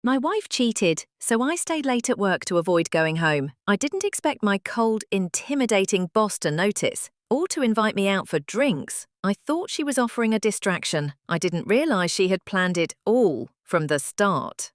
My wife cheated, so I stayed late at work to avoid going home. I didn't expect my cold, intimidating boss to notice, or to invite me out for drinks. I thought she was offering a distraction. I didn't realize she had planned it all from the start.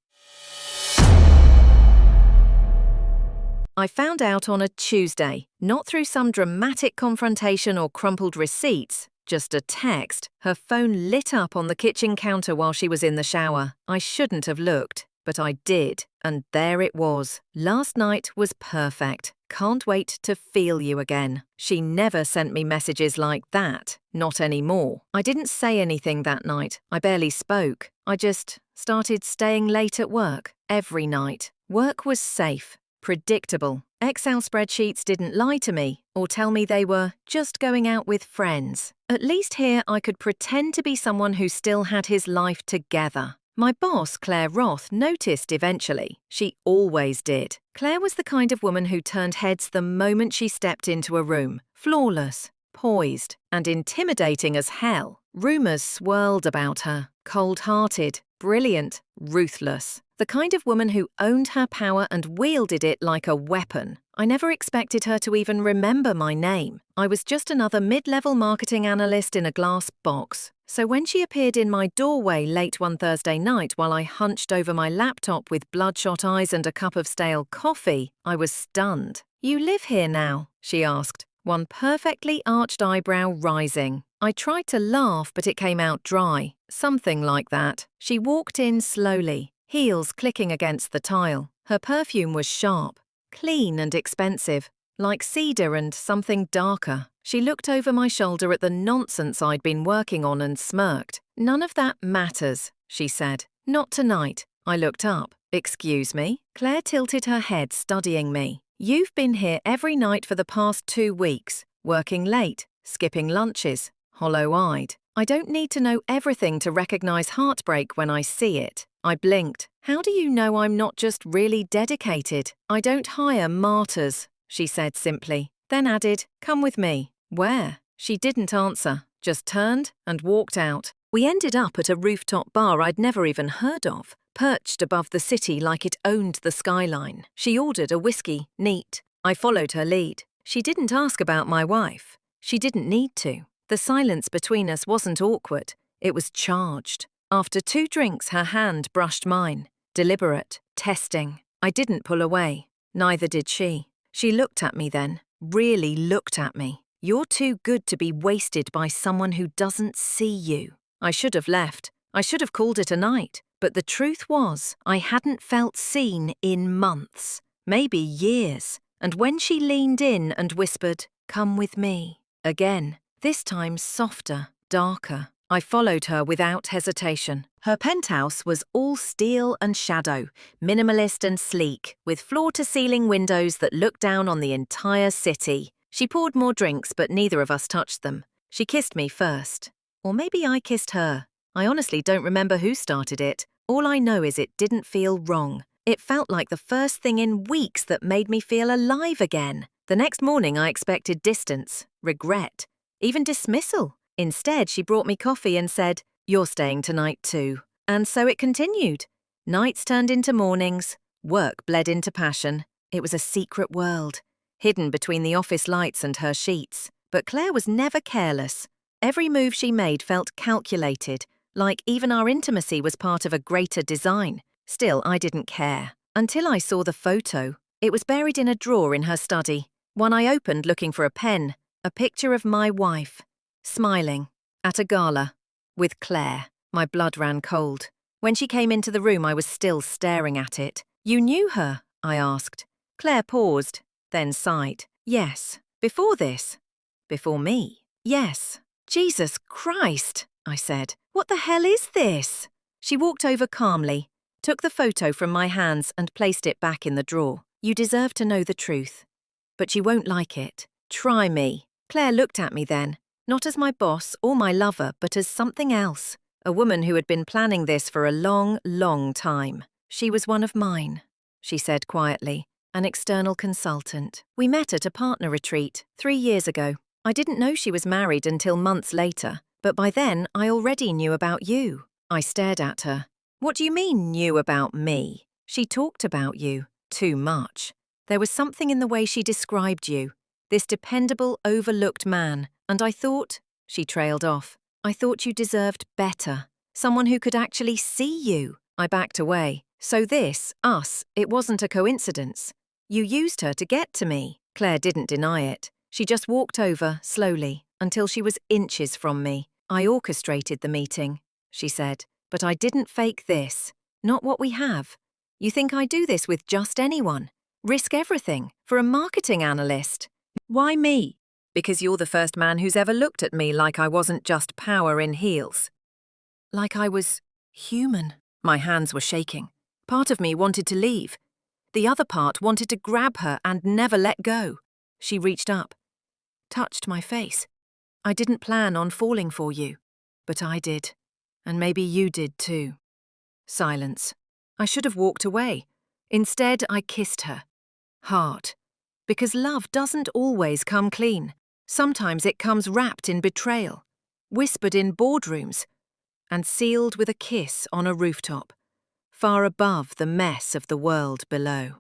I found out on a Tuesday, not through some dramatic confrontation or crumpled receipts, just a text. Her phone lit up on the kitchen counter while she was in the shower. I shouldn't have looked, but I did, and there it was. Last night was perfect. Can't wait to feel you again. She never sent me messages like that. Not anymore. I didn't say anything that night. I barely spoke. I just started staying late at work every night. Work was safe. Predictable. Excel spreadsheets didn't lie to me or tell me they were just going out with friends. At least here I could pretend to be someone who still had his life together. My boss, Claire Roth, noticed eventually. She always did. Claire was the kind of woman who turned heads the moment she stepped into a room. Flawless, poised, and intimidating as hell. Rumors swirled about her. Cold-hearted, brilliant, ruthless. The kind of woman who owned her power and wielded it like a weapon. I never expected her to even remember my name. I was just another mid-level marketing analyst in a glass box. So when she appeared in my doorway late one Thursday night while I hunched over my laptop with bloodshot eyes and a cup of stale coffee, I was stunned. "You live here now?" she asked, one perfectly arched eyebrow rising. I tried to laugh, but it came out dry. Something like that. She walked in slowly, heels clicking against the tile. Her perfume was sharp, clean and expensive, like cedar and something darker. She looked over my shoulder at the nonsense I'd been working on and smirked. "None of that matters," she said. "Not tonight." I looked up. "Excuse me?" Claire tilted her head, studying me. "You've been here every night for the past 2 weeks, working late, skipping lunches, hollow-eyed. I don't need to know everything to recognize heartbreak when I see it." I blinked. "How do you know I'm not just really dedicated?" "I don't hire martyrs," she said simply, then added, "Come with me." "Where?" She didn't answer, just turned and walked out. We ended up at a rooftop bar I'd never even heard of, perched above the city like it owned the skyline. She ordered a whiskey, neat. I followed her lead. She didn't ask about my wife. She didn't need to. The silence between us wasn't awkward. It was charged. After 2 drinks, her hand brushed mine. Deliberate, testing. I didn't pull away. Neither did she. She looked at me then, really looked at me. "You're too good to be wasted by someone who doesn't see you." I should have left. I should have called it a night. But the truth was, I hadn't felt seen in months, maybe years. And when she leaned in and whispered, "Come with me," again, this time softer, darker, I followed her without hesitation. Her penthouse was all steel and shadow, minimalist and sleek, with floor-to-ceiling windows that looked down on the entire city. She poured more drinks, but neither of us touched them. She kissed me first. Or maybe I kissed her. I honestly don't remember who started it. All I know is it didn't feel wrong. It felt like the first thing in weeks that made me feel alive again. The next morning I expected distance, regret, even dismissal. Instead, she brought me coffee and said, "You're staying tonight too." And so it continued. Nights turned into mornings. Work bled into passion. It was a secret world, hidden between the office lights and her sheets. But Claire was never careless. Every move she made felt calculated, like even our intimacy was part of a greater design. Still, I didn't care. Until I saw the photo. It was buried in a drawer in her study. One I opened looking for a pen. A picture of my wife, smiling, at a gala, with Claire. My blood ran cold. When she came into the room, I was still staring at it. "You knew her?" I asked. Claire paused, then sighed. "Yes. Before this?" "Before me?" "Yes." "Jesus Christ," I said. "What the hell is this?" She walked over calmly, took the photo from my hands and placed it back in the drawer. "You deserve to know the truth. But you won't like it. Try me." Claire looked at me then, not as my boss or my lover, but as something else. A woman who had been planning this for a long, long time. "She was one of mine," she said quietly, "an external consultant. We met at a partner retreat 3 years ago. I didn't know she was married until months later, but by then I already knew about you." I stared at her. What do you mean, knew about me? She talked about you too much. There was something in the way she described you, this dependable, overlooked man, and I thought, she trailed off, I thought you deserved better. Someone who could actually see you. I backed away. So this, us, it wasn't a coincidence. You used her to get to me. Claire didn't deny it. She just walked over, slowly, until she was inches from me. I orchestrated the meeting, she said, but I didn't fake this. Not what we have. You think I do this with just anyone? Risk everything for a marketing analyst? Why me? Because you're the first man who's ever looked at me like I wasn't just power in heels. Like I was human. My hands were shaking. Part of me wanted to leave. The other part wanted to grab her and never let go. She reached up, touched my face. I didn't plan on falling for you, but I did. And maybe you did too. Silence. I should have walked away. Instead, I kissed her. Hard. Because love doesn't always come clean. Sometimes it comes wrapped in betrayal, whispered in boardrooms, and sealed with a kiss on a rooftop, far above the mess of the world below.